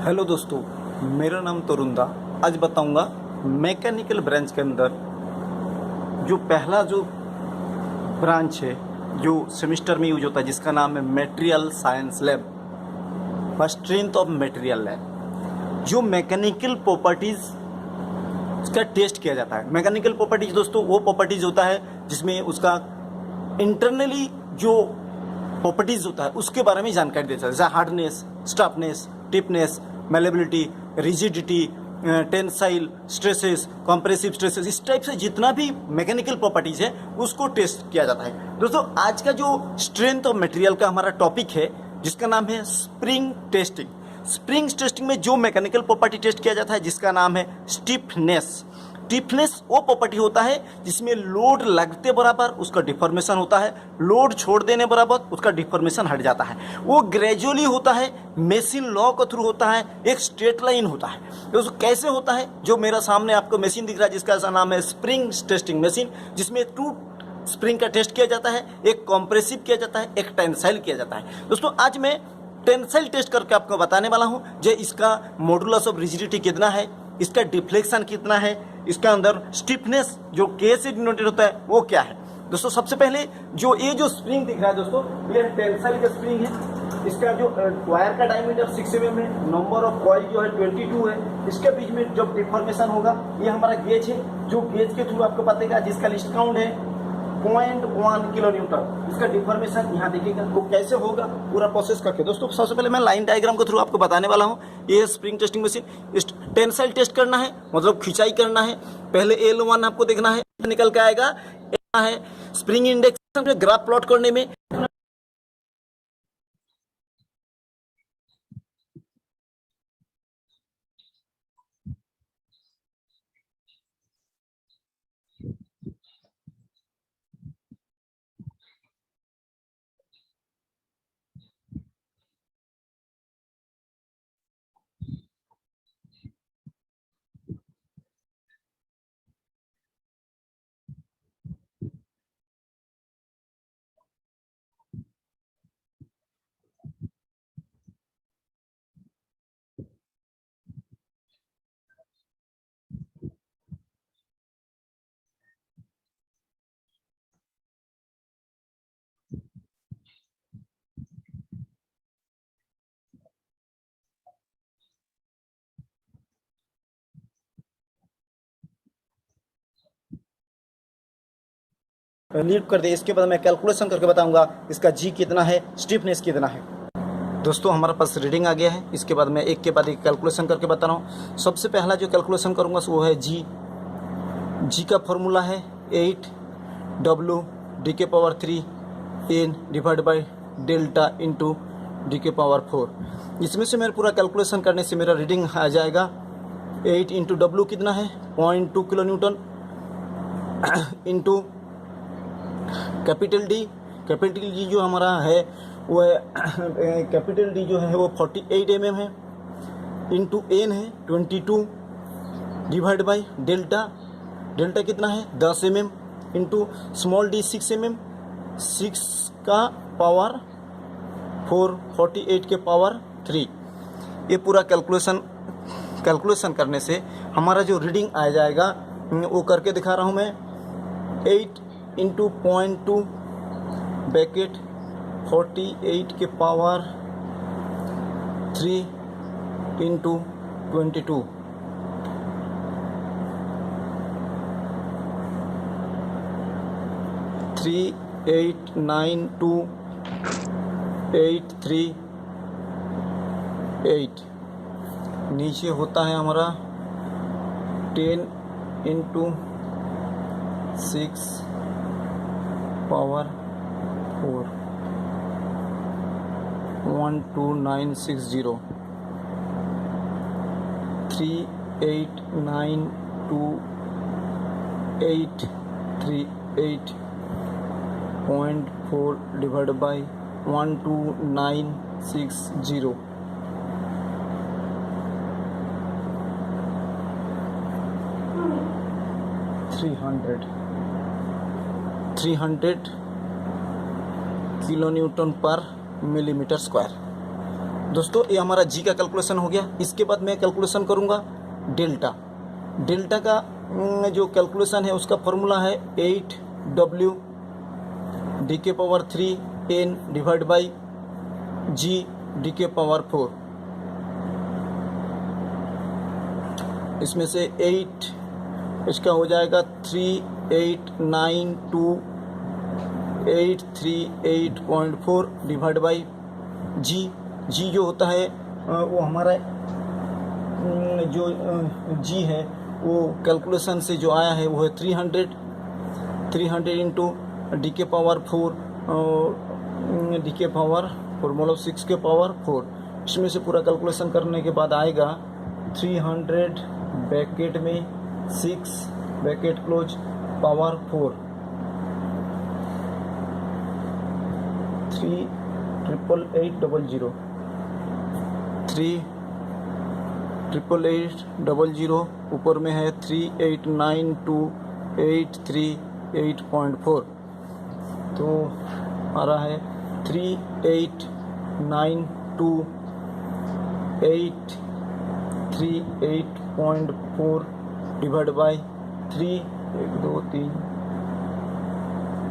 Hello दोस्तों, मेरा नाम तरुण। आज बताऊंगा मैकेनिकल ब्रांच के अंदर जो पहला जो ब्रांच है जो सेमेस्टर में यूज होता है, जिसका नाम है मटेरियल साइंस लैब व स्ट्रेंथ ऑफ मटेरियल लैब। जो मैकेनिकल प्रॉपर्टीज़ उसका टेस्ट किया जाता है। मैकेनिकल प्रॉपर्टीज दोस्तों वो प्रॉपर्टीज होता है जिसमें उसका इंटरनली जो प्रॉपर्टीज होता है उसके बारे में जानकारी देता है, जैसे हार्डनेस, स्टफनेस, टिपनेस, malleability, rigidity, tensile stresses, compressive stresses, इस टाइप से जितना भी मैकेनिकल प्रॉपर्टीज है उसको टेस्ट किया जाता है। दोस्तों आज का जो स्ट्रेंथ ऑफ मटेरियल का हमारा टॉपिक है जिसका नाम है स्प्रिंग टेस्टिंग। स्प्रिंग टेस्टिंग में जो मैकेनिकल प्रॉपर्टी टेस्ट किया जाता है जिसका नाम है स्टिफनेस। स्टिफनेस वो प्रॉपर्टी होता है जिसमें लोड लगते बराबर उसका डिफॉर्मेशन होता है, लोड छोड़ देने बराबर उसका डिफॉर्मेशन हट जाता है। वो ग्रेजुअली होता है, मशीन लॉ के थ्रू होता है, एक स्ट्रेट लाइन होता है। तो कैसे होता है? जो मेरा सामने आपको मशीन दिख रहा है जिसका नाम है स्प्रिंग टेस्टिंग मशीन, जिसमें टू स्प्रिंग का टेस्ट किया जाता है, एक कॉम्प्रेसिव किया जाता है, एक टेंसाइल किया जाता है। दोस्तों आज मैं टेंसाइल टेस्ट करके आपको बताने वाला हूं जो इसका मॉडुलस ऑफ रिजिडिटी कितना है, इसका डिफ्लेक्शन कितना है, इसका अंदर स्टिफनेस जो के से डिनोटेड होता है वो क्या है। दोस्तों सबसे पहले जो ये जो स्प्रिंग दिख रहा है दोस्तों, ये टेंसाइल का स्प्रिंग है। इसका जो वायर का डायमीटर 6 mm है, नंबर ऑफ कॉइल जो है 22 है। इसके बीच में जब डिफॉर्मेशन होगा ये हमारा गेज है, जो गेज के थ्रू आपको पता है जिसका लिस्ट काउंट है 0.1 किलो न्यूटन। इसका डिफॉर्मेशन यहाँ देखिएगा वो कैसे होगा पूरा प्रोसेस करके। दोस्तों सबसे पहले मैं लाइन डायग्राम के थ्रू आपको बताने वाला हूँ। ये spring testing machine, tensile test करना है मतलब खिंचाई करना है। पहले L1 आपको देखना है, निकल के आएगा है स्प्रिंग इंडेक्स ग्राफ प्लॉट करने में। लीड कर दे, इसके बाद मैं कैलकुलेशन करके बताऊंगा इसका जी कितना है, स्टिफनेस कितना है। दोस्तों हमारे पास रीडिंग आ गया है, इसके बाद मैं एक के बाद एक कैलकुलेशन करके बता रहा हूँ। सबसे पहला जो कैलकुलेशन करूँगा वो है जी का फॉर्मूला है 8W D⁻³ N divide by delta into D⁻⁴। इसमें से मेरा पूरा कैलकुलेशन करने से मेरा रीडिंग आ जाएगा 8 इंटू W कितना है 0.2 kilo Newton into capital D जो हमारा है वो है कैपिटल डी जो है वो 48 mm है, इंटू एन है 22 डिवाइड बाई डेल्टा कितना है 10 mm into small D 6 mm, 6 का पावर 4, 48 के पावर 3। ये पूरा कैलकुलेशन करने से हमारा जो रीडिंग आ जाएगा वो करके दिखा रहा हूँ मैं। 8 इंटू 0.2 ब्रैकेट 48 के पावर 3 इंटू 22 38928338। नीचे होता है हमारा 10 into 6 power 4 12960 3892838.4 divide by 12960 300 kilo Newton पर मिलीमीटर स्क्वायर। दोस्तों ये हमारा जी का कैलकुलेशन हो गया। इसके बाद मैं कैलकुलेशन करूँगा डेल्टा। डेल्टा का जो कैलकुलेशन है उसका फॉर्मूला है 8W डी के power 3 10 divide by G D के पावर 4। इसमें से 8 इसका हो जाएगा 38928384 डिवाइड बाई जी। जी जो होता है वो हमारा जो जी है वो कैलकुलेशन से जो आया है वो है 300 इंटू डी के पावर 4 डी के पावर 4 मतलब 6 के पावर 4। इसमें से पूरा कैलकुलेशन करने के बाद आएगा 300 ब्रैकेट में 6 ब्रैकेट क्लोज पावर 4 38800 38800 ऊपर में है 38928384 तो आ रहा है 38928384 डिवाइड बाई 3 1 2 3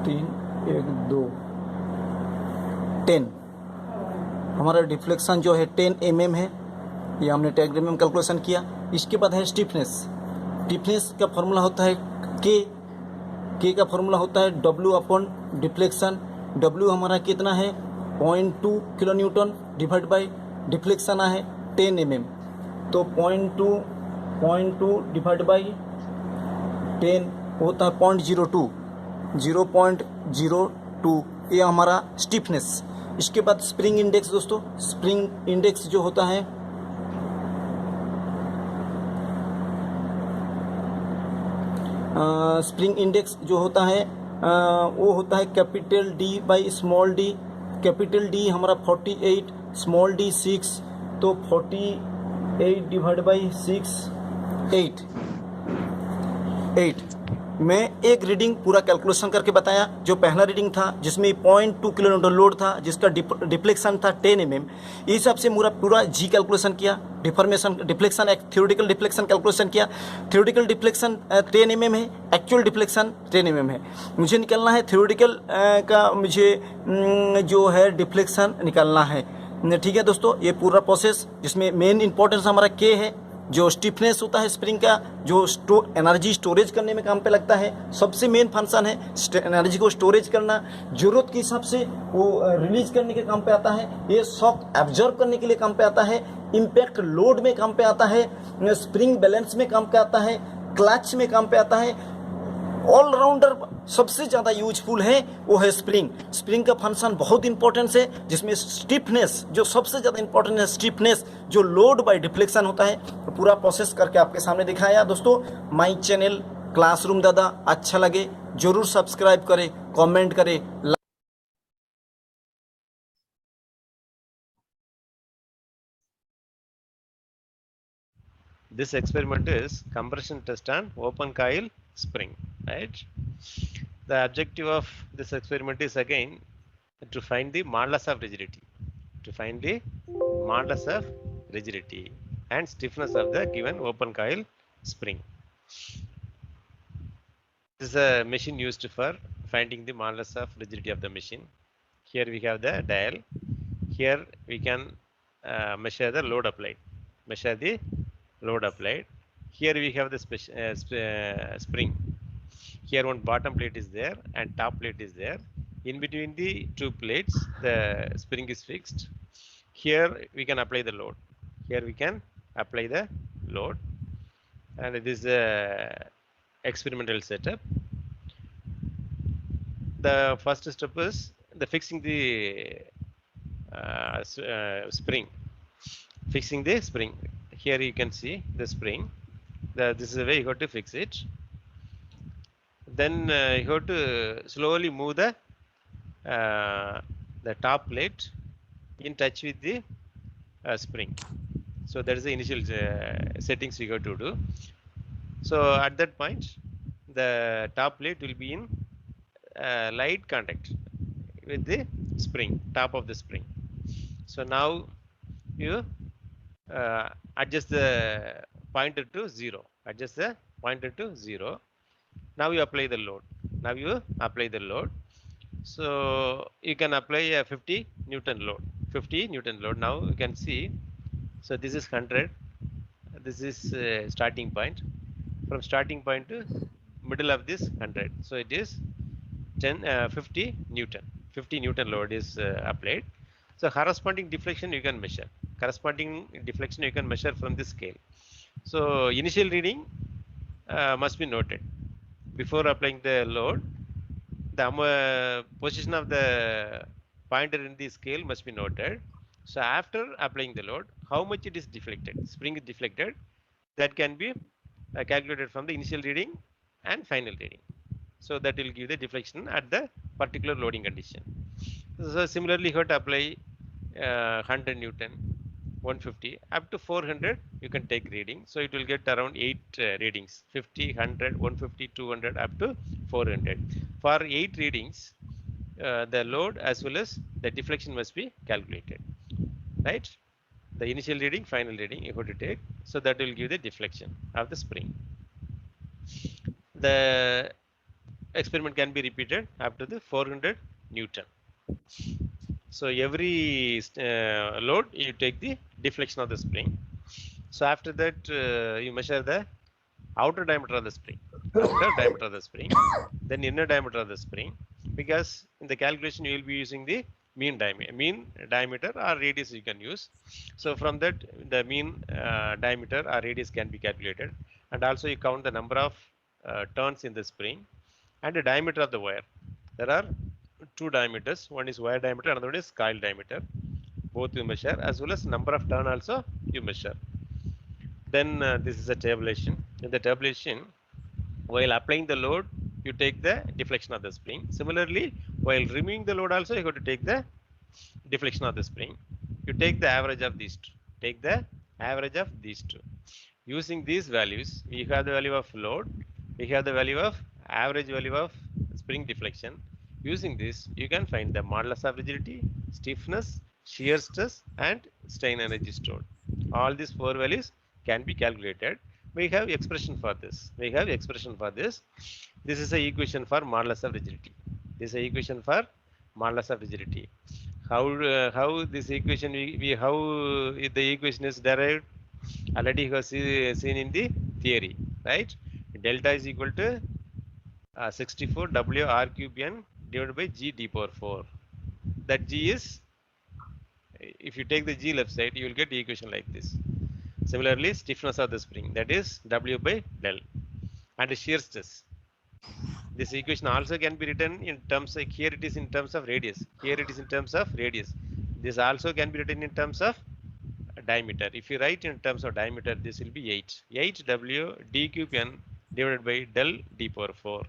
3 1 2 10। हमारा डिफ्लेक्शन जो है 10 mm है। ये हमने डायग्राम में कैलकुलेशन किया। इसके बाद है स्टिफनेस। स्टिफनेस का फॉर्मूला होता है के का फॉर्मूला होता है W अपॉन डिफ्लेक्शन। W हमारा कितना है 0.2 kilo Newton divide by deflection है 10 mm तो 0.2 डिवाइड बाई 10 होता है 0.02 ये हमारा स्टिफनेस। इसके बाद स्प्रिंग इंडेक्स। दोस्तों स्प्रिंग इंडेक्स जो होता है स्प्रिंग इंडेक्स जो होता है वो होता है capital D by small D. Capital D हमारा 48 स्मॉल डी 6 तो 48 डिवाइड बाई 6 8। मैं एक रीडिंग पूरा कैलकुलेशन करके बताया। जो पहला रीडिंग था जिसमें 0.2 किलो न्यूटन लोड था जिसका डिफ्लेक्शन था 10 mm। इस हिसाब से पूरा जी कैलकुलेशन किया। डिफ्लेक्शन एक थ्योरेटिकल डिफ्लेक्शन कैलकुलेशन किया। थ्योरेटिकल डिफ्लेक्शन 10 mm है, एक्चुअल डिफ्लेक्शन 10 mm है। मुझे निकालना है थ्योरेटिकल का मुझे जो है डिफ्लेक्शन निकालना है। ठीक है दोस्तों, ये पूरा प्रोसेस जिसमें मेन इंपॉर्टेंस हमारा के है। जो स्टिफनेस होता है स्प्रिंग का जो एनर्जी स्टोरेज करने में काम पे लगता है। सबसे मेन फंक्शन है एनर्जी को स्टोरेज करना, जरूरत के हिसाब से वो रिलीज करने के काम पे आता है। ये शॉक एब्जॉर्ब करने के लिए काम पे आता है। इम्पैक्ट लोड में काम पे आता है। स्प्रिंग बैलेंस में काम पे आता है। क्लच में काम पे आता है। ऑलराउंडर सबसे ज़्यादा यूजफुल है वो है स्प्रिंग। स्प्रिंग का फंक्शन बहुत इंपॉर्टेंट है जिसमें स्टिफनेस जो सबसे ज़्यादा इंपॉर्टेंट है। स्टिफनेस जो लोड बाय डिफ्लेक्शन होता है तो पूरा प्रोसेस करके आपके सामने दिखाया। दोस्तों माई चैनल क्लासरूम दादा अच्छा लगे जरूर सब्सक्राइब करें, कमेंट करें। This experiment is compression test on open coil spring, right? The objective of this experiment is again to find the modulus of rigidity, and stiffness of the given open coil spring. This is a machine used for finding the modulus of rigidity of the machine. Here we have the dial. Here we can measure the load applied. Here we have the spring. Here one bottom plate is there and top plate is there. In between the two plates, the spring is fixed. Here we can apply the load. And this is a experimental setup. The first step is the fixing the spring. Here you can see the spring. This is the way you have to fix it. Then you have to slowly move the top plate in touch with the spring. So that is the initial settings we have to do. So at that point, the top plate will be in light contact with the spring, top of the spring. So now you adjust the pointer to 0. Adjust the pointer to 0. Now you apply the load. Now you apply the load. So you can apply a 50 Newton load. 50 Newton load. Now you can see. So this is 100. This is starting point. From starting point to middle of this 100. So it is 50 Newton. 50 Newton load is applied. So corresponding deflection you can measure. Corresponding deflection you can measure from this scale. So initial reading must be noted. Before applying the load, the position of the pointer in the scale must be noted. So after applying the load, how much it is deflected, spring is deflected, that can be calculated from the initial reading and final reading. So that will give the deflection at the particular loading condition. So similarly, you have to apply 100 Newton, 150 up to 400 you can take reading. So it will get around 8 readings, 50, 100, 150, 200 up to 400. For 8 readings, the load as well as the deflection must be calculated, right? The initial reading, final reading you have to take. So that will give the deflection of the spring. The experiment can be repeated up to the 400 Newton. So every load you take the deflection of the spring. So after that you measure the outer diameter of the spring, outer diameter of the spring, then inner diameter of the spring, because in the calculation you will be using the mean diameter or radius you can use. So from that the mean diameter or radius can be calculated, and also you count the number of turns in the spring and the diameter of the wire. There are 2 diameters, one is wire diameter, another one is coil diameter. Both you measure, as well as number of turn also you measure. Then this is a tabulation. In the tabulation, while applying the load, you take the deflection of the spring. Similarly, while removing the load also, you have to take the deflection of the spring. You take the average of these two. Take the average of these two. Using these values, we have the value of load, we have the value of average value of spring deflection. Using this, you can find the modulus of rigidity, stiffness, shear stress, and strain energy stored. All these 4 values can be calculated. We have expression for this. This is a equation for modulus of rigidity. How this equation how the equation is derived? Already you have seen in the theory, right? Delta is equal to 64 W R cube N divided by G d power 4. That G is, if you take the G left side, you will get the equation like this. Similarly, stiffness of the spring, that is W by del, and shear stress. This equation also can be written in terms of, here it is in terms of radius. This also can be written in terms of diameter. If you write in terms of diameter, this will be 8 W d cube N divided by del d power 4.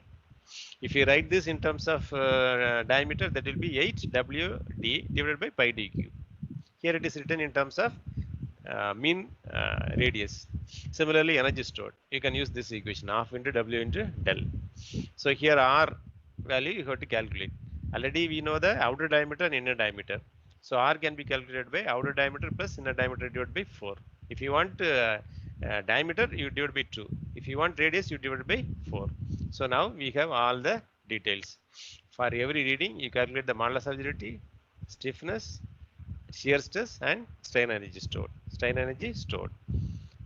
If you write this in terms of diameter, that will be 8 W d divided by pi d cube. Here it is written in terms of mean radius. Similarly, energy stored, you can use this equation, half into W into del. So here R value you have to calculate. Already we know the outer diameter and inner diameter. So R can be calculated by outer diameter plus inner diameter divided by 4. If you want diameter, you divide by 2. If you want radius, you divide by 4. So now we have all the details. For every reading, you calculate the modulus of rigidity, stiffness, shear stress, and strain energy stored.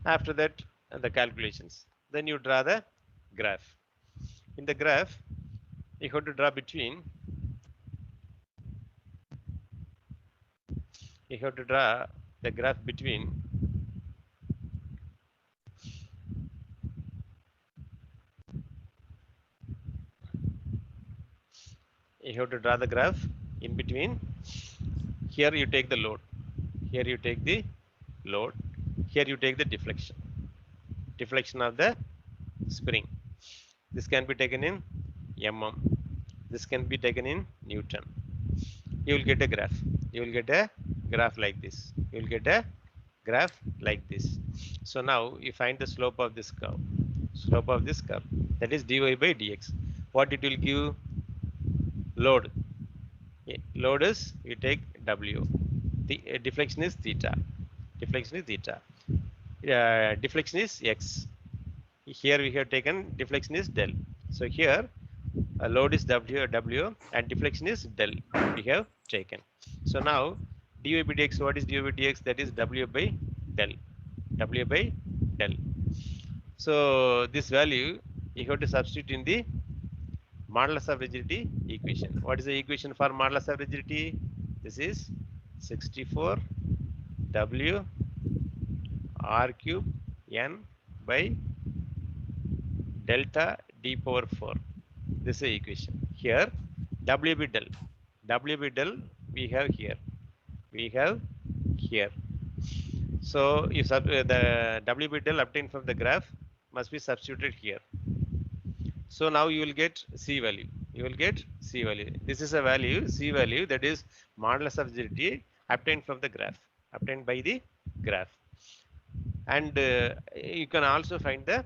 After that, the calculations. Then you draw the graph. In the graph, you have to draw between. You have to draw the graph between in between. Here you take the load. Here you take the deflection of the spring. This can be taken in mm. This can be taken in Newton. You will get a graph like this. So now you find the slope of this curve. That is dy by dx. What it will give? Load. Load is, you take W. The deflection is theta. Deflection is theta. Deflection is x. Here we have taken deflection is del. So here load is W and deflection is del we have taken. So now dy by dx, what is dy by dx? That is W by del. W by del. So this value you have to substitute in the modulus of rigidity equation. What is the equation for modulus of rigidity? This is 64 W R cube N by delta d power 4. This is the equation. Here W by del. W by del we have here. We have here. So if the W by del obtained from the graph must be substituted here. So now you will get C value. You will get C value. This is a value, C value, that is modulus of rigidity obtained from the graph, obtained by the graph. And you can also find the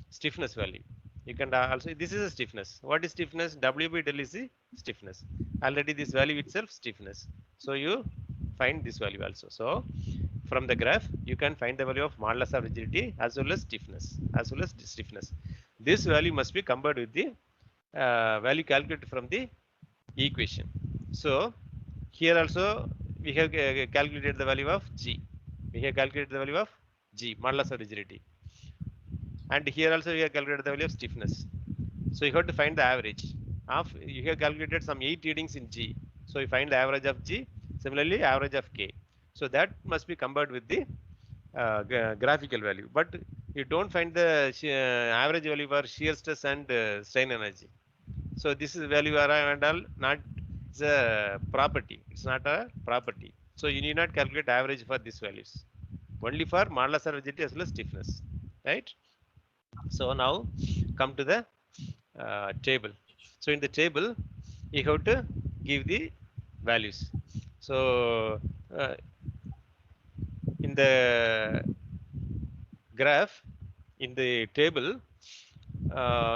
stiffness value. You can also, this is a stiffness. What is stiffness? W by del is the stiffness. Already this value itself stiffness. So you find this value also. So from the graph, you can find the value of modulus of rigidity as well as stiffness, This value must be compared with the value calculated from the equation. So here also we have calculated the value of G. We have calculated the value of G, modulus of rigidity. And here also we have calculated the value of stiffness. So you have to find the average of, you have calculated some 8 readings in G. So you find the average of G, similarly average of K. So that must be compared with the graphical value. But you don't find the average value for shear stress and strain energy. So this is value are and all not a property. It's not a property. So you need not calculate average for these values. Only for modulus of rigidity as well as stiffness, right? So now come to the table. So in the table, you have to give the values. So in the graph, in the table,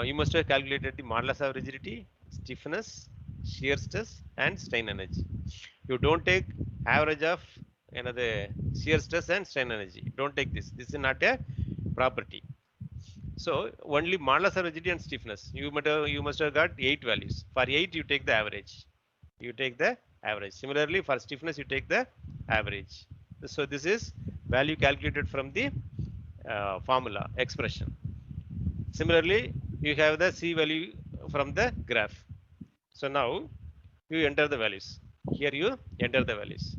you must have calculated the modulus of rigidity, stiffness, shear stress, and strain energy. You don't take average of the shear stress and strain energy. Don't take this. This is not a property. So only modulus of rigidity and stiffness. You must have got 8 values. For 8, you take the average. You take the average. Similarly, for stiffness, you take the average. So this is value calculated from the formula expression. Similarly, you have the C value from the graph. So now you enter the values. Here you enter the values,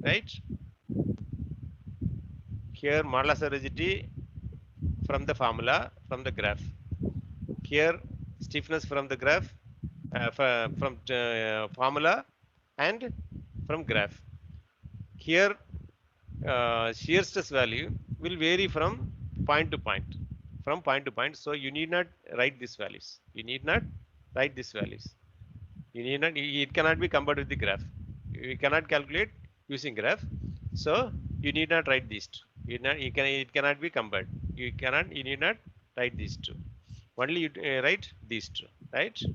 right? Here modulus of rigidity from the formula, from the graph. Here stiffness from the graph, from formula and from graph. Here shear stress value will vary from point to point. So you need not write these values. You need not write these values. You need not. It cannot be compared with the graph. You cannot calculate using graph. So you need not write these two. It cannot be compared. You need not write these two. Only you write these two, right? So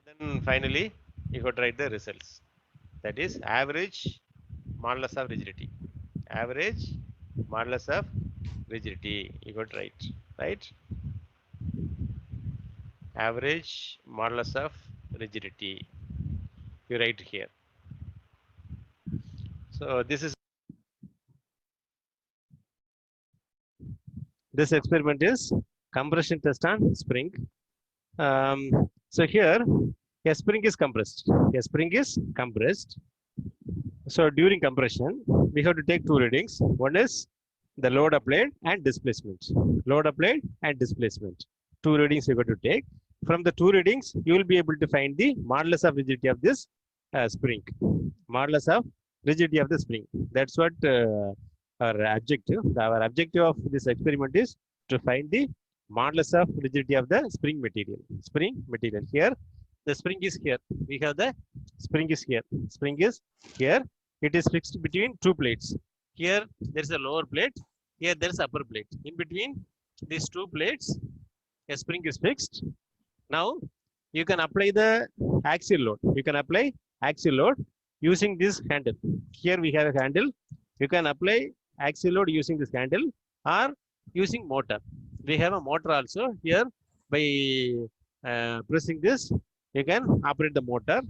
then finally you have to write the results. That is average modulus of rigidity. Average modulus of rigidity. You got right? Average modulus of rigidity. You write here. So this experiment is compression test on spring. So here a spring is compressed. So during compression, we have to take 2 readings. One is the load applied and displacement. 2 readings you got to take. From the 2 readings, you will be able to find the modulus of rigidity of this spring. Modulus of rigidity of the spring. That's what our objective. Our objective of this experiment is to find the modulus of rigidity of the spring material. Here, the spring is here. We have the spring is here. It is fixed between 2 plates. Here there is a lower plate. Here there is upper plate. In between these 2 plates, a spring is fixed. Now you can apply the axial load. Using this handle. Here we have a handle. You can apply axial load using this handle or using motor. We have a motor also here. By pressing this, you can operate the motor.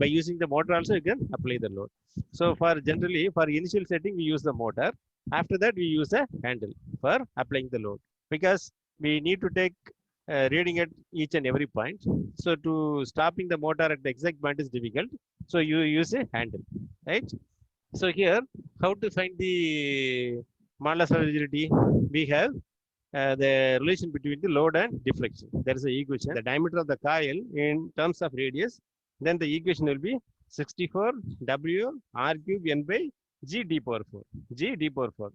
By using the motor also, you can apply the load. So for generally, for initial setting, we use the motor. After that, we use a handle for applying the load, because we need to take reading at each and every point. So to stopping the motor at the exact point is difficult. So you use a handle, right? So here, how to find the modulus of rigidity? We have the relation between the load and deflection. There is an equation. The diameter of the coil in terms of radius, then the equation will be 64 W R cube N by G d power 4. G d power 4.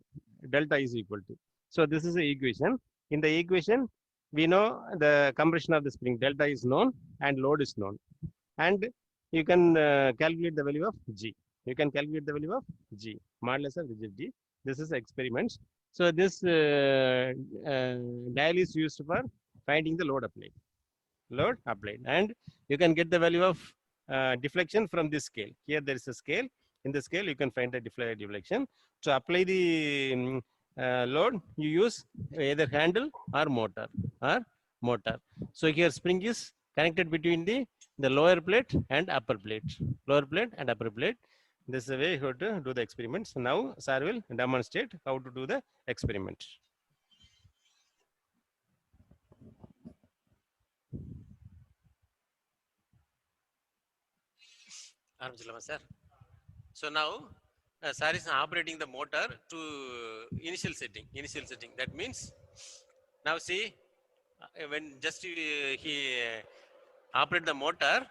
Delta is equal to. So this is the equation. In the equation, we know the compression of the spring. Delta is known and load is known. And you can calculate the value of G. You can calculate the value of G, modulus of rigidity. This is experiments. So this dial is used for finding the load applied. Load applied. And you can get the value of deflection from this scale. Here there is a scale. In the scale, you can find the deflection. To apply the load, you use either handle or motor. So here spring is connected between the lower plate and upper plate. Lower plate and upper plate. This is the way you have to do the experiments. Now, sir will demonstrate how to do the experiment. Sir. So now, sir is operating the motor to initial setting. That means, now see, when just he operate the motor,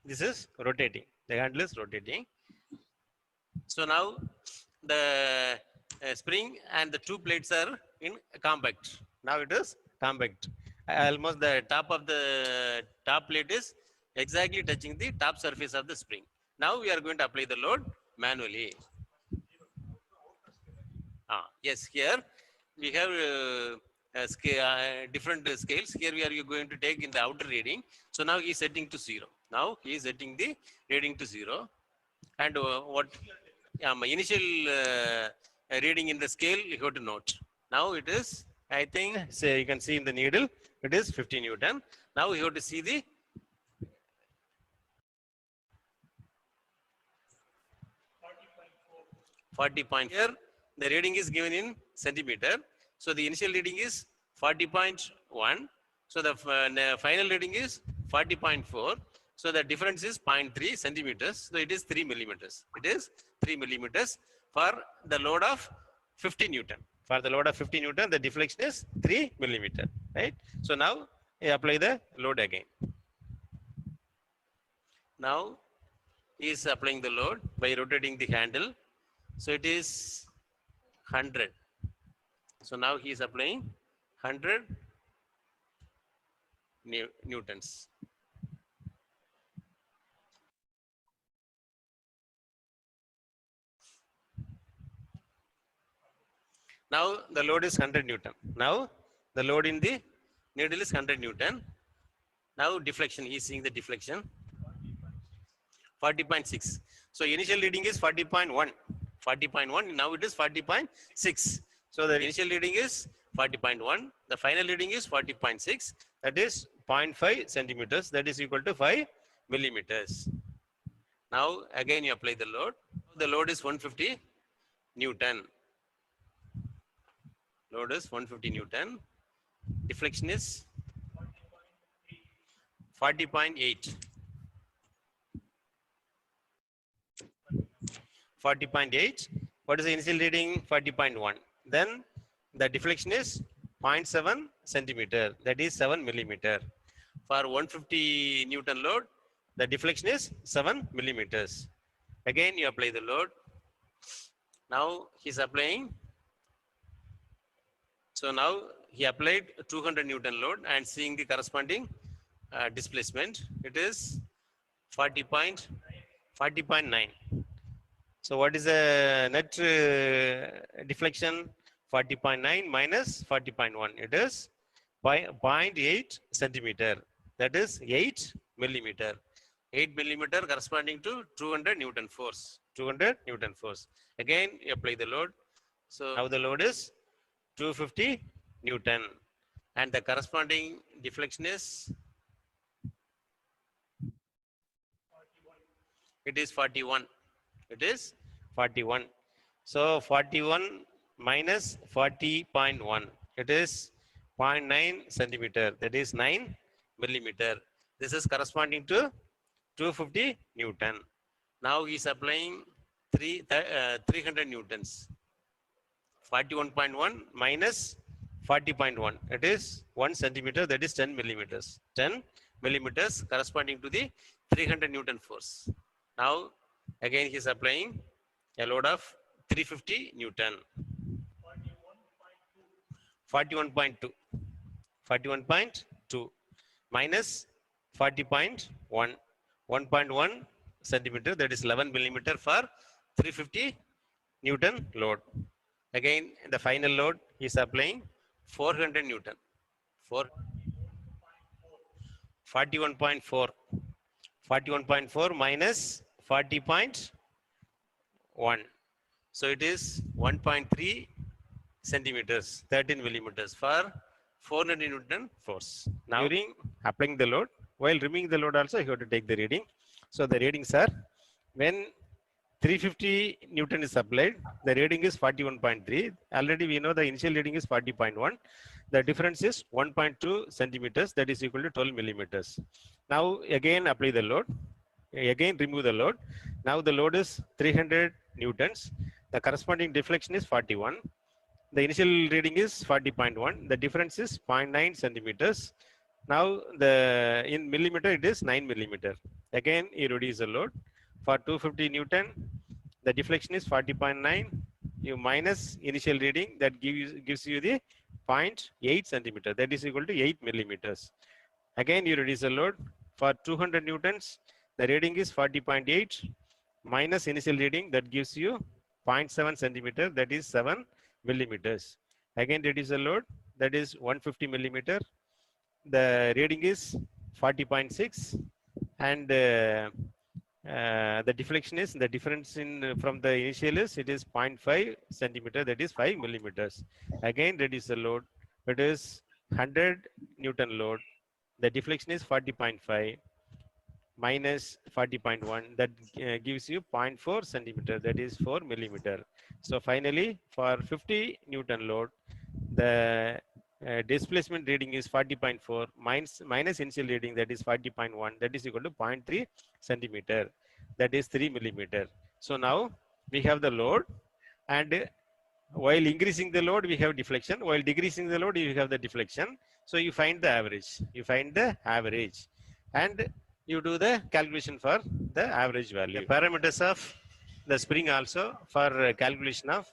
this is rotating. The handle is rotating. So now the spring and the two plates are in compact. Now it is compact. Almost the top of the top plate is exactly touching the top surface of the spring. Now we are going to apply the load manually. Yes, here we have different scales. Here we are going to take in the outer reading. So now he is setting to 0. Now he is setting the reading to 0. And what my initial reading in the scale, you have to note. Now it is, I think, say you can see in the needle, it is 50 Newton. Now you have to see the 40. Here the reading is given in centimeter. So the initial reading is 40.1. So the final reading is 40.4. So the difference is 0.3 centimeters. So it is 3 millimeters. It is 3 millimeters for the load of 50 Newton. For the load of 50 Newton, the deflection is 3 millimeter. Right? So now you apply the load again. Now he is applying the load by rotating the handle. So it is 100. So now he is applying 100 newtons. Now the load is 100 Newton. Now the load in the needle is 100 Newton. Now deflection, he is seeing the deflection. 40.6. So initial reading is 40.1. 40.1. Now it is 40.6. So the initial reading is 40.1. The final reading is 40.6. That is 0.5 centimeters. That is equal to 5 millimeters. Now again you apply the load. The load is 150 Newton. Load is 150 Newton. Deflection is 40.8. 40.8. What is the initial reading? 40.1. Then the deflection is 0.7 centimeter. That is 7 millimeter. For 150 Newton load, the deflection is 7 millimeters. Again, you apply the load. Now he is applying. So now he applied 200 Newton load and seeing the corresponding displacement. It is 40.9. So what is the net deflection? 40.9 minus 40.1. It is 0.8 centimeter. That is 8 millimeter. 8 millimeter corresponding to 200 Newton force. 200 Newton force. Again, you apply the load. So now the load is 250 Newton. And the corresponding deflection is, it is 41. It is 41. So 41 minus 40.1. It is 0.9 centimeter. That is 9 millimeter. This is corresponding to 250 Newton. Now he is applying 300 Newtons. 41.1 minus 40.1. It is 1 centimeter. That is 10 millimeters. 10 millimeters corresponding to the 300 Newton force. Now again he is applying a load of 350 Newton. 41.2. 41.2 minus 40.1. 1.1 centimeter, that is 11 millimeter for 350 Newton load. Again, the final load is applying 400 Newton. 41.4. 41.4 minus 40.1. So it is 1.3 centimeters, 13 millimeters for 400 Newton force. Now, during applying the load, while removing the load also, you have to take the reading. So the readings are, when 350 Newton is applied, the reading is 41.3. Already we know the initial reading is 40.1. The difference is 1.2 centimeters, that is equal to 12 millimeters. Now again apply the load, again remove the load. Now the load is 300 Newtons. The corresponding deflection is 41. The initial reading is 40.1. The difference is 0.9 centimeters. Now the in millimeter it is 9 millimeter. Again you reduce the load. For 250 Newton, the deflection is 40.9. You minus initial reading, that gives you the 0.8 centimeter. That is equal to 8 millimeters. Again you reduce the load. For 200 Newtons, the reading is 40.8 minus initial reading, that gives you 0.7 centimeter. That is 7 millimeters. Again reduce the load, that is 150 millimeter. The reading is 40.6 and the deflection is, the difference in from the initial is, it is 0.5 centimeter, that is 5 millimeters. Again reduce the load, it is 100 Newton load. The deflection is 40.5 minus 40.1, that gives you 0.4 centimeter, that is 4 millimeter. So finally for 50 Newton load, the displacement reading is 40.4 minus initial reading, that is 40.1, that is equal to 0.3 centimeter, that is 3 millimeter. So now we have the load, and while increasing the load we have deflection, while decreasing the load you have the deflection. So you find the average, and you do the calculation for the average value. The parameters of the spring also for calculation of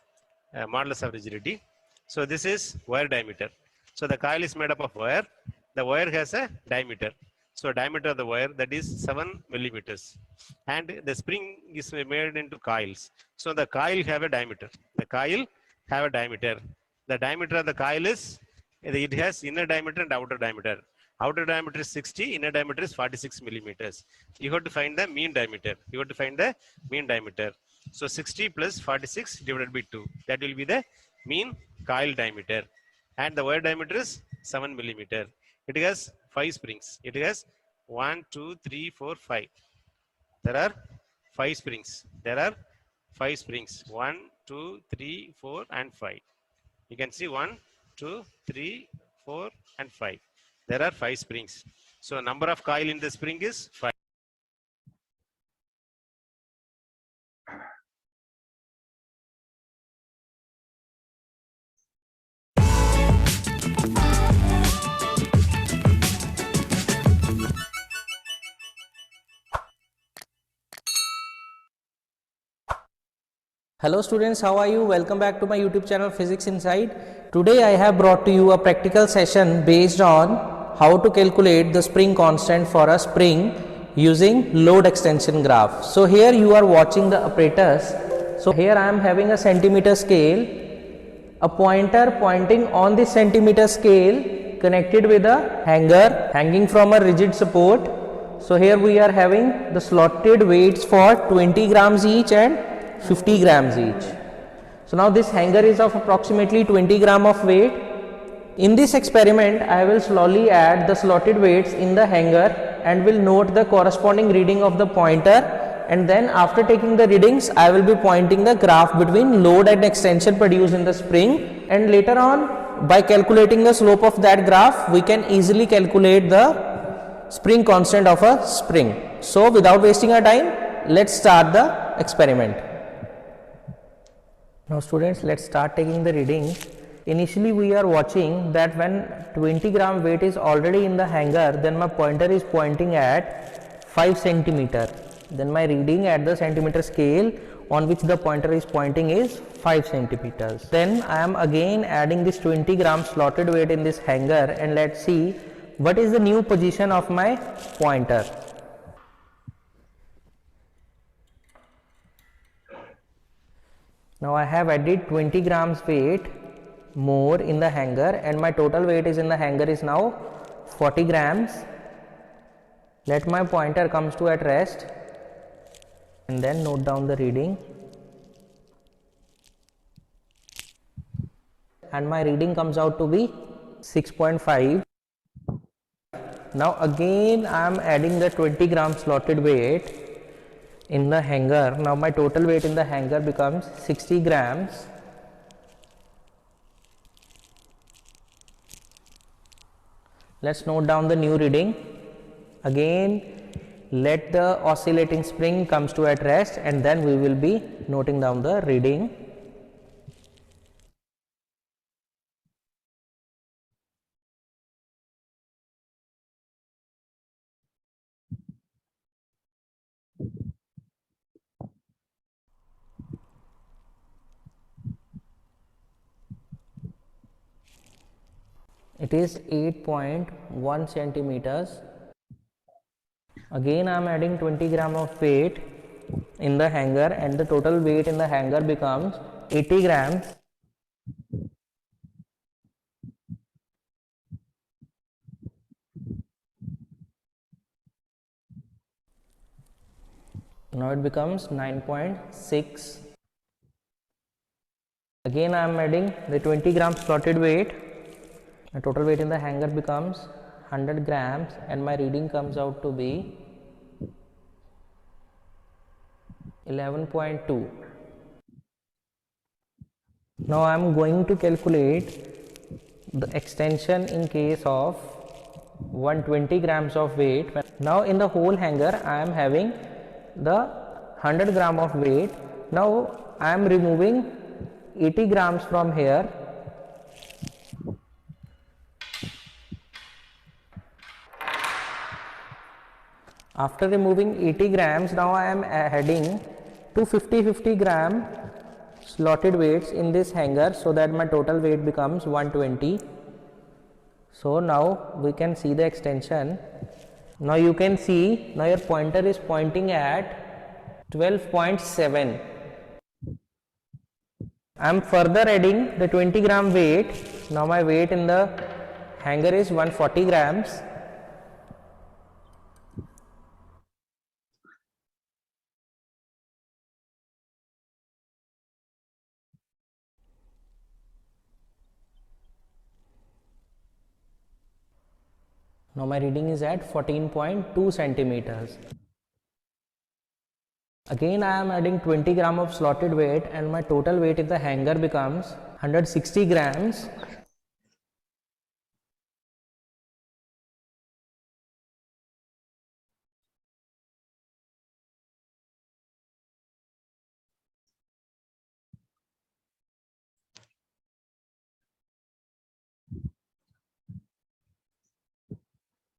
modulus of rigidity. So this is wire diameter. So the coil is made up of wire. The wire has a diameter. So diameter of the wire, that is 7 millimeters. And the spring is made into coils. So the coil have a diameter. The diameter of the coil is, it has inner diameter and outer diameter. Outer diameter is 60, inner diameter is 46 millimeters. You have to find the mean diameter. So 60 plus 46 divided by 2. That will be the mean coil diameter. And the wire diameter is 7 millimeter. It has 5 springs. It has 1, 2, 3, 4, 5. There are 5 springs. 1, 2, 3, 4, and 5. You can see 1, 2, 3, 4, and 5. There are 5 springs. So number of coil in the spring is 5. Hello students, how are you? Welcome back to my YouTube channel Physics Inside. Today I have brought to you a practical session based on how to calculate the spring constant for a spring using load extension graph. So here you are watching the apparatus. So here I am having a centimeter scale, a pointer pointing on the centimeter scale connected with a hanger hanging from a rigid support. So here we are having the slotted weights for 20 grams each and 50 grams each. So now this hanger is of approximately 20 gram of weight. In this experiment, I will slowly add the slotted weights in the hanger and will note the corresponding reading of the pointer, and then after taking the readings, I will be pointing the graph between load and extension produced in the spring, and later on by calculating the slope of that graph, we can easily calculate the spring constant of a spring. So without wasting our time, let's start the experiment. Now students, let's start taking the reading. Initially we are watching that when 20 gram weight is already in the hanger, then my pointer is pointing at 5 centimeter. Then my reading at the centimeter scale on which the pointer is pointing is 5 centimeters. Then I am again adding this 20 gram slotted weight in this hanger, and let's see what is the new position of my pointer. Now I have added 20 grams weight more in the hanger, and my total weight is in the hanger is now 40 grams. Let my pointer comes to at rest and then note down the reading, and my reading comes out to be 6.5. Now again I am adding the 20 gram slotted weight in the hanger. Now my total weight in the hanger becomes 60 grams. Let's note down the new reading. Again let the oscillating spring comes to at rest, and then we will be noting down the reading. It is 8.1 centimeters. Again I am adding 20 gram of weight in the hanger, and the total weight in the hanger becomes 80 grams. Now it becomes 9.6. Again I am adding the 20 gram slotted weight. The total weight in the hanger becomes 100 grams, and my reading comes out to be 11.2. Now I am going to calculate the extension in case of 120 grams of weight. Now in the whole hanger I am having the 100 gram of weight. Now I am removing 80 grams from here. After removing 80 grams, now I am adding 250 gram slotted weights in this hanger, so that my total weight becomes 120. So now we can see the extension. Now you can see, now your pointer is pointing at 12.7. I am further adding the 20 gram weight. Now my weight in the hanger is 140 grams. Now my reading is at 14.2 centimeters. Again I am adding 20 gram of slotted weight, and my total weight in the hanger becomes 160 grams.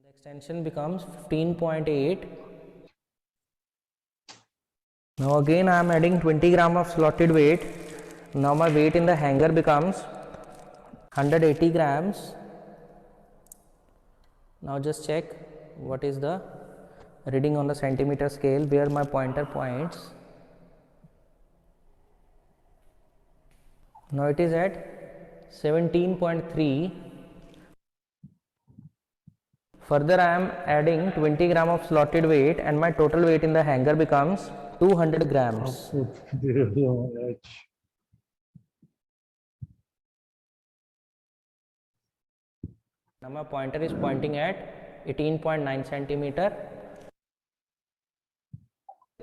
The extension becomes 15.8. Now again I am adding 20 gram of slotted weight. Now my weight in the hanger becomes 180 grams. Now just check what is the reading on the centimeter scale where my pointer points. Now it is at 17.3. Further, I am adding 20 gram of slotted weight, and my total weight in the hanger becomes 200 grams. Now my pointer is pointing at 18.9 centimeter.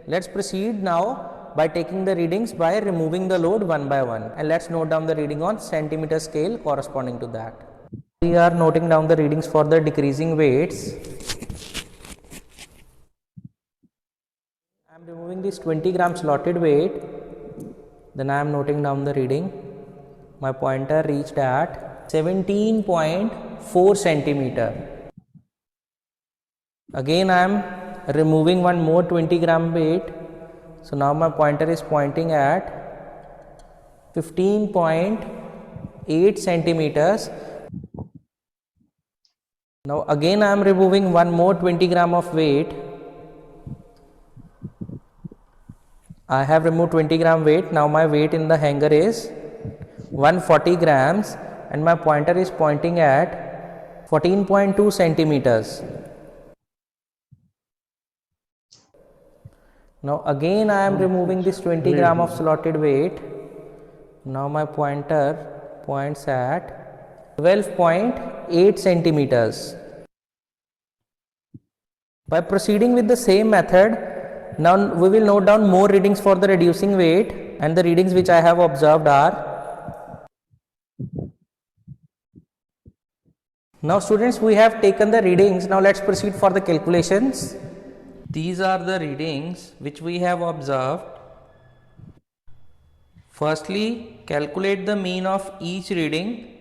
Let's proceed now by taking the readings by removing the load one by one, and let's note down the reading on centimeter scale corresponding to that. We are noting down the readings for the decreasing weights. I am removing this 20 gram slotted weight, then I am noting down the reading. My pointer reached at 17.4 centimeter. Again I am removing one more 20 gram weight, so now my pointer is pointing at 15.8 centimeters. Now again I am removing one more 20 gram of weight. I have removed 20 gram weight. Now my weight in the hanger is 140 grams and my pointer is pointing at 14.2 centimeters. Now again I am removing this 20 gram of slotted weight. Now my pointer points at 12.8 centimeters. By proceeding with the same method, now we will note down more readings for the reducing weight, and the readings which I have observed are. Now students, we have taken the readings. Now let's proceed for the calculations. These are the readings which we have observed. Firstly, calculate the mean of each reading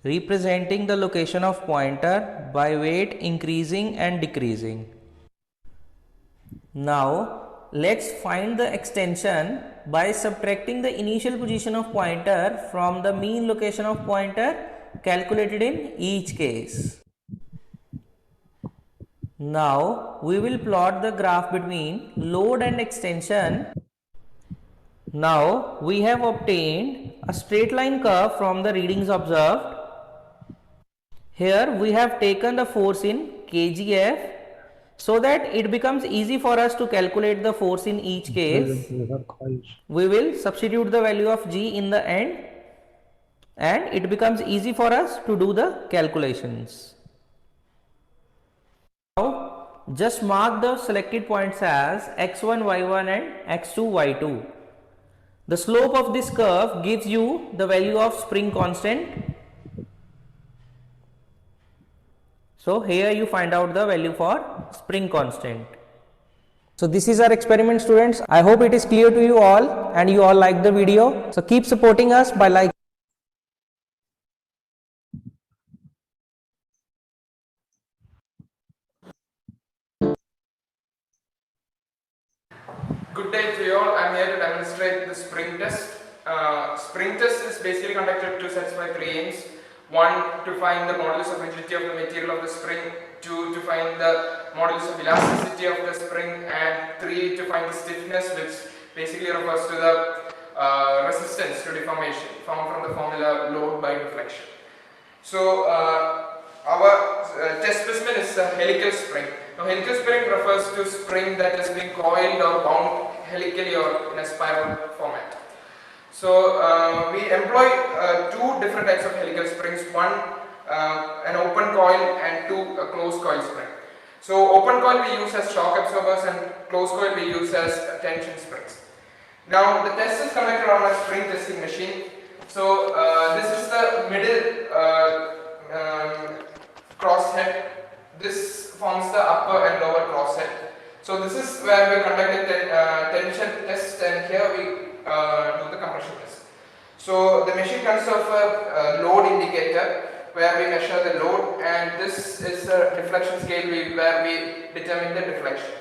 representing the location of pointer by weight increasing and decreasing. Now let's find the extension by subtracting the initial position of pointer from the mean location of pointer calculated in each case. Now we will plot the graph between load and extension. Now we have obtained a straight line curve from the readings observed. Here we have taken the force in kgf so that it becomes easy for us to calculate the force in each case. We will substitute the value of g in the end and it becomes easy for us to do the calculations. Now just mark the selected points as x1, y1 and x2, y2. The slope of this curve gives you the value of spring constant. So here you find out the value for spring constant. So this is our experiment, students. I hope it is clear to you all and you all like the video. So keep supporting us by liking. Good day to you all. I am here to demonstrate the spring test. Spring test is basically conducted to satisfy three aims. One, to find the modulus of rigidity of the material of the spring. Two, to find the modulus of elasticity of the spring. And three, to find the stiffness, which basically refers to the resistance to deformation, found from the formula load by deflection. So our test specimen is a helical spring. Now helical spring refers to spring that has been coiled or wound helically or in a spiral format. So we employ two different types of helical springs. One, an open coil, and two, a closed coil spring. So open coil we use as shock absorbers and closed coil we use as tension springs. Now the test is conducted on a spring testing machine. So this is the middle crosshead. This forms the upper and lower crosshead. So this is where we conduct the tension test, and here we do the compression test. So the machine consists of a load indicator where we measure the load, and this is a deflection scale where we determine the deflection.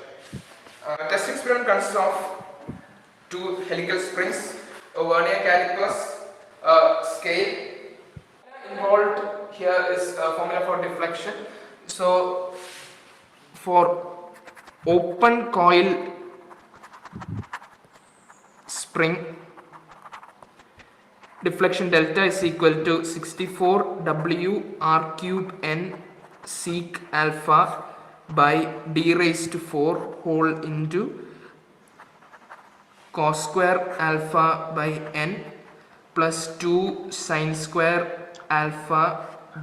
Test experiment consists of two helical springs, a vernier calipers, a scale. Involved here is a formula for deflection. So for open coil spring, deflection delta is equal to 64 W R cube N sec alpha by d raised to 4 whole into cos square alpha by n plus 2 sin square alpha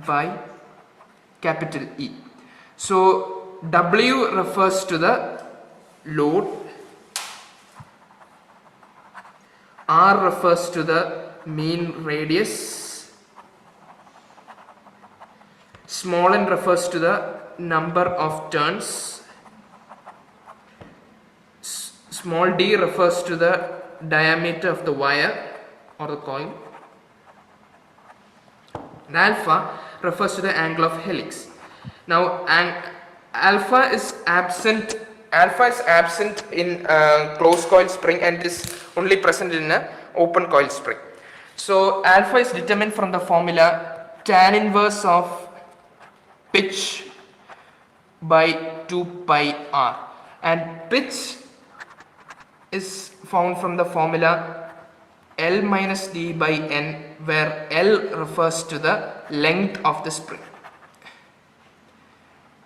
by capital E. So W refers to the load, R refers to the mean radius, small n refers to the number of turns, small d refers to the diameter of the wire or the coil, and alpha refers to the angle of helix. Now, alpha is absent in closed coil spring and is only present in an open coil spring. So alpha is determined from the formula tan inverse of pitch by 2 pi r, and pitch is found from the formula L minus D by N, where L refers to the length of the spring,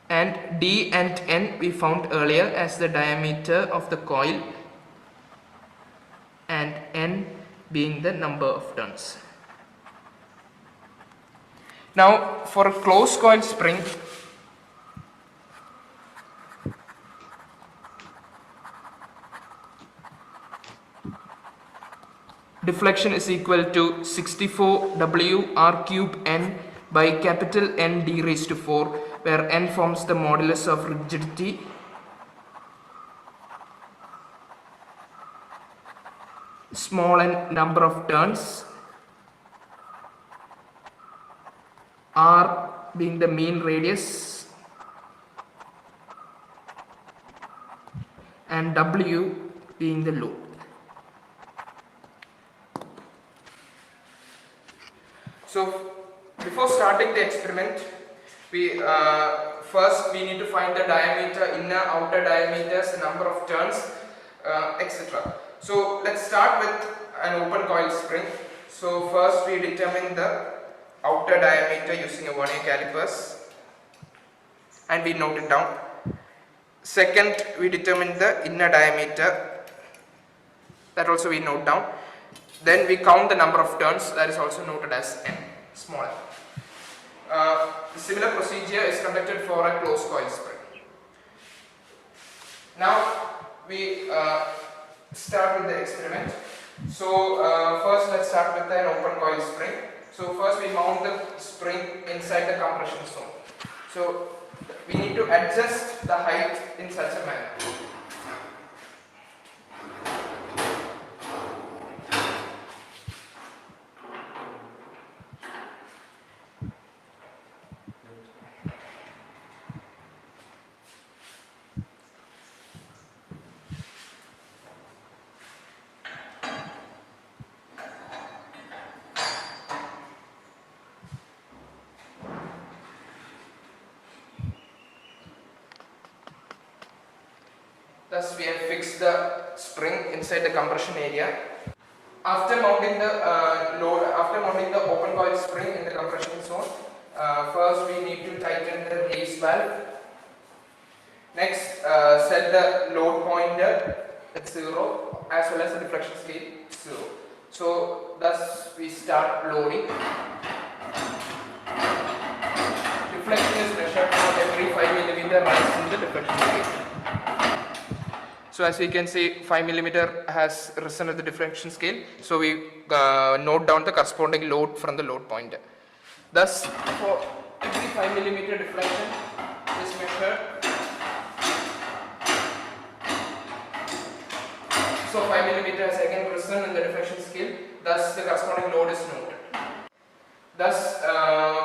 and D and N we found earlier as the diameter of the coil, and N being the number of turns. Now for a closed coil spring, deflection is equal to 64 W R cube N by capital N D raised to 4, where N forms the modulus of rigidity, small n number of turns, R being the mean radius, and W being the load. So before starting the experiment, we first we need to find the diameter, inner, outer diameters, number of turns, etc. So let's start with an open coil spring. So first we determine the outer diameter using a vernier calipers and we note it down. Second, we determine the inner diameter, that also we note down. Then we count the number of turns, that is also noted as n, small n. Similar procedure is conducted for a closed coil spring. Now we start with the experiment. So first let's start with an open coil spring. So first we mount the spring inside the compression zone. So we need to adjust the height in such a manner. Thus we have fixed the spring inside the compression area. After mounting the open coil spring in the compression zone, first we need to tighten the release valve. Next, set the load pointer at 0 as well as the deflection scale 0. So thus we start loading. Deflection is measured for every 5 mm rise in the deflection scale. So as we can see, 5 mm has risen at the deflection scale. So we note down the corresponding load from the load pointer. Thus, for every 5 mm deflection is measured. So 5 mm has again risen in the deflection scale. Thus, the corresponding load is noted. Thus,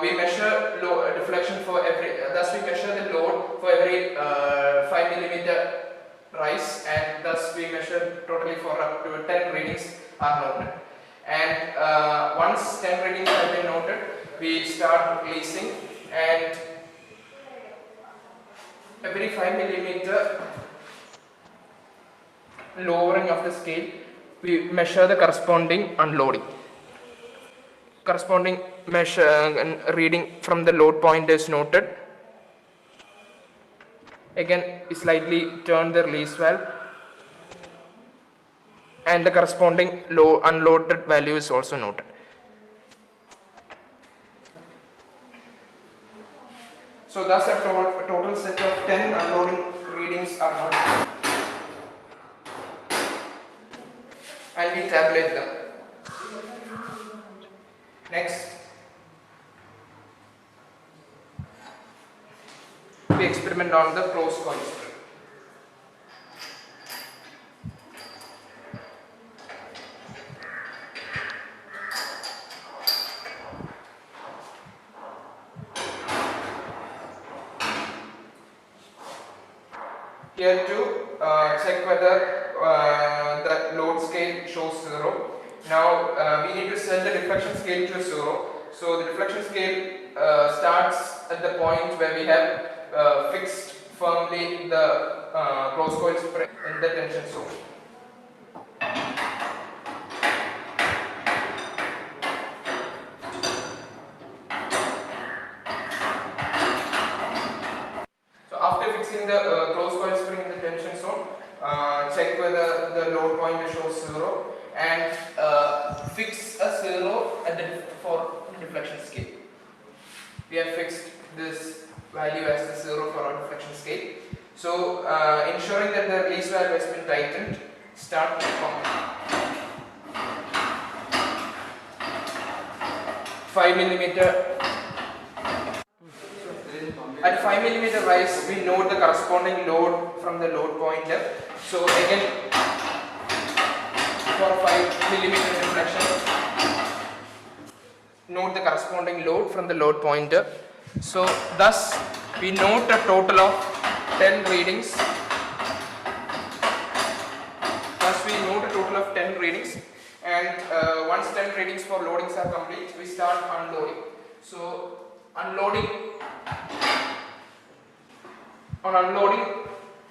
we measure deflection for every. Thus, we measure the load for every 5 mm rise, and thus we measure totally for up to 10 readings are noted. And once 10 readings have been noted, we start releasing, and every 5 mm lowering of the scale, we measure the corresponding unloading. Corresponding measure reading from the load point is noted, Again, we slightly turn the release valve, and the corresponding low unloaded value is also noted. So thus a total set of 10 unloading readings are noted, and we tabulate them. Next, we experiment on the closed coil spring. Here to check whether the load scale shows 0. Now we need to set the deflection scale to 0. So the deflection scale starts at the point where we have fixed firmly the closed coil spring in the tension zone. So after fixing the closed coil spring in the tension zone, check whether the load point shows 0, and fix a 0 at the for deflection scale. We have fixed this value as the 0 for our deflection scale. So ensuring that the release valve has been tightened, start from 5 millimeter. At 5 millimeter rise, we note the corresponding load from the load pointer. So again, for 5 millimeter deflection, note the corresponding load from the load pointer. So thus we note a total of 10 readings. Thus we note a total of 10 readings, and once 10 readings for loadings are complete, we start unloading. So unloading. On unloading,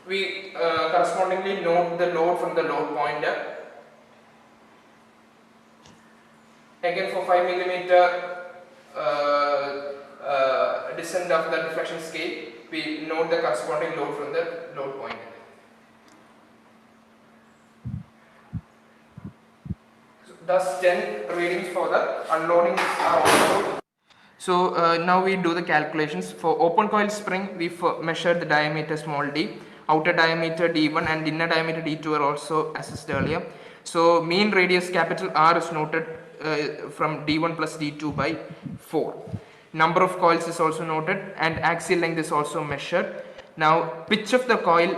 we correspondingly note the load from the load pointer. Again, for 5 millimeter descent of the deflection scale, we note the corresponding load from the load pointer. So, thus 10 readings for the unloading are also. So now we do the calculations. For open coil spring, we measure the diameter small d, outer diameter d1 and inner diameter d2 are also assessed earlier. So mean radius capital R is noted from d1 plus d2 by 4. Number of coils is also noted, and axial length is also measured. Now pitch of the coil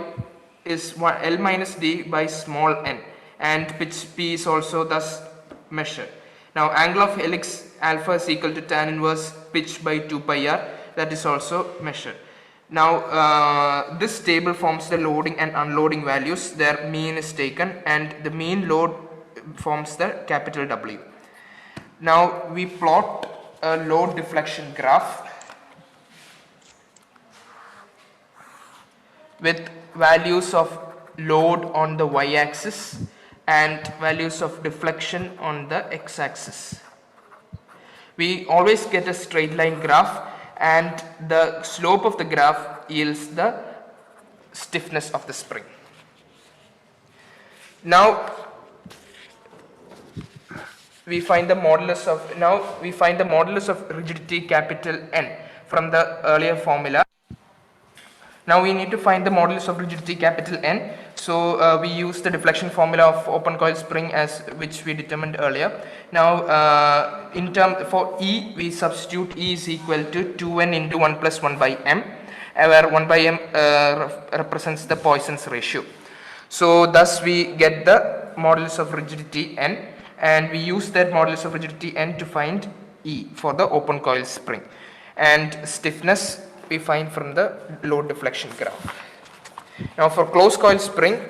is L minus d by small n, and pitch P is also thus measured. Now angle of helix alpha is equal to tan inverse pitch by 2 pi r, that is also measured. Now this table forms the loading and unloading values. Their mean is taken, and the mean load forms the capital W. Now we plot a load deflection graph with values of load on the y-axis and values of deflection on the x-axis. We always get a straight line graph, and the slope of the graph yields the stiffness of the spring. Now we find the modulus of rigidity capital N from the earlier formula. Now we need to find the modulus of rigidity capital N. So we use the deflection formula of open coil spring as which we determined earlier. Now for E, we substitute E is equal to 2n into 1 plus 1 by m, where 1 by m represents the Poisson's ratio. So thus we get the modulus of rigidity N, and we use that modulus of rigidity N to find E for the open coil spring, and stiffness we find from the load deflection graph. Now for closed coil spring,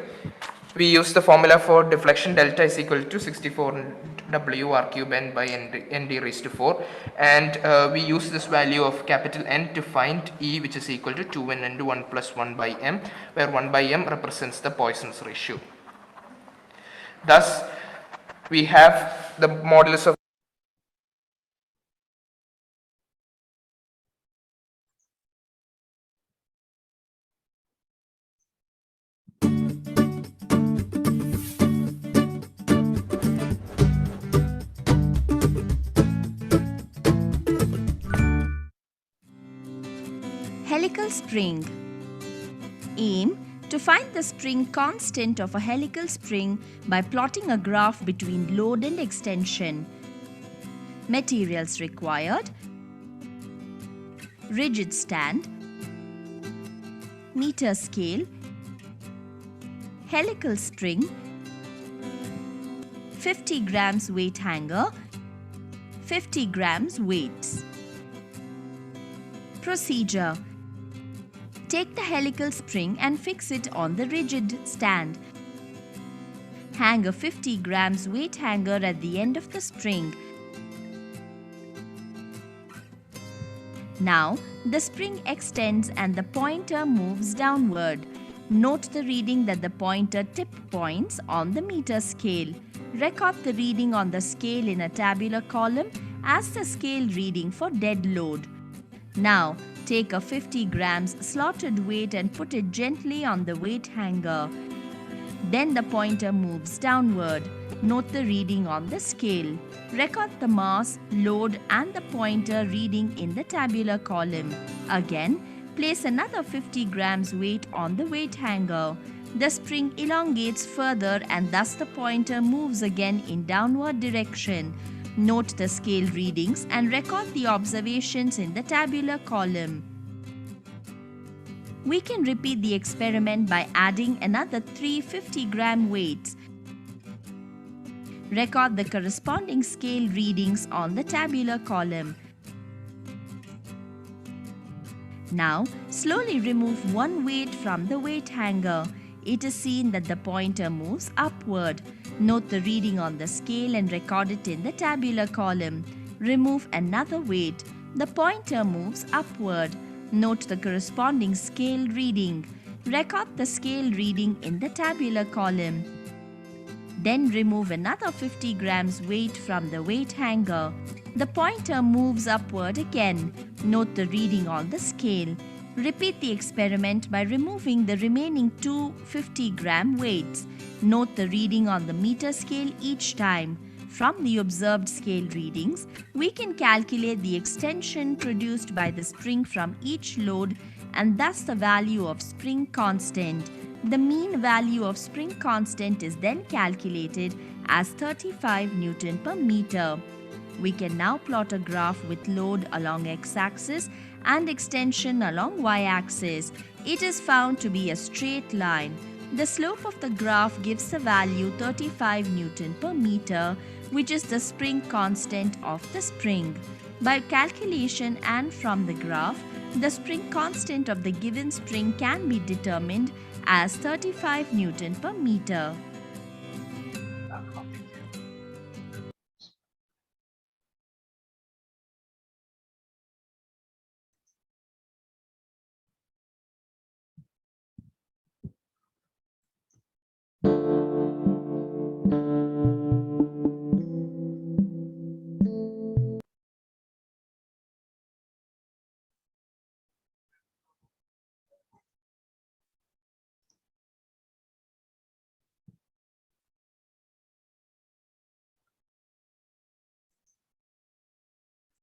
we use the formula for deflection delta is equal to 64 W R cube N by N d raised to 4, and we use this value of capital N to find E, which is equal to 2n into 1 plus 1 by m, where 1 by m represents the Poisson's ratio. Thus we have the modulus of Helical spring. Aim to find the spring constant of a helical spring by plotting a graph between load and extension. Materials required: rigid stand, meter scale, helical spring, 50 grams weight hanger, 50 grams weights. Procedure: take the helical spring and fix it on the rigid stand. Hang a 50 grams weight hanger at the end of the spring. Now, the spring extends and the pointer moves downward. Note the reading that the pointer tip points on the meter scale. Record the reading on the scale in a tabular column as the scale reading for dead load. Now, take a 50 grams slotted weight and put it gently on the weight hanger. Then the pointer moves downward. Note the reading on the scale. Record the mass, load and the pointer reading in the tabular column. Again, place another 50 grams weight on the weight hanger. The spring elongates further and thus the pointer moves again in downward direction. Note the scale readings and record the observations in the tabular column. We can repeat the experiment by adding another 3 50-gram weights. Record the corresponding scale readings on the tabular column. Now, slowly remove one weight from the weight hanger. It is seen that the pointer moves upward. Note the reading on the scale and record it in the tabular column. Remove another weight. The pointer moves upward. Note the corresponding scale reading. Record the scale reading in the tabular column. Then remove another 50 grams weight from the weight hanger. The pointer moves upward again. Note the reading on the scale. Repeat the experiment by removing the remaining 2 50-gram weights. Note the reading on the meter scale each time. From the observed scale readings, we can calculate the extension produced by the spring from each load and thus the value of spring constant. The mean value of spring constant is then calculated as 35 Newton per meter. We can now plot a graph with load along x-axis and extension along y-axis. It is found to be a straight line. The slope of the graph gives the value 35 Newton per meter, which is the spring constant of the spring. By calculation and from the graph, the spring constant of the given spring can be determined as 35 Newton per meter.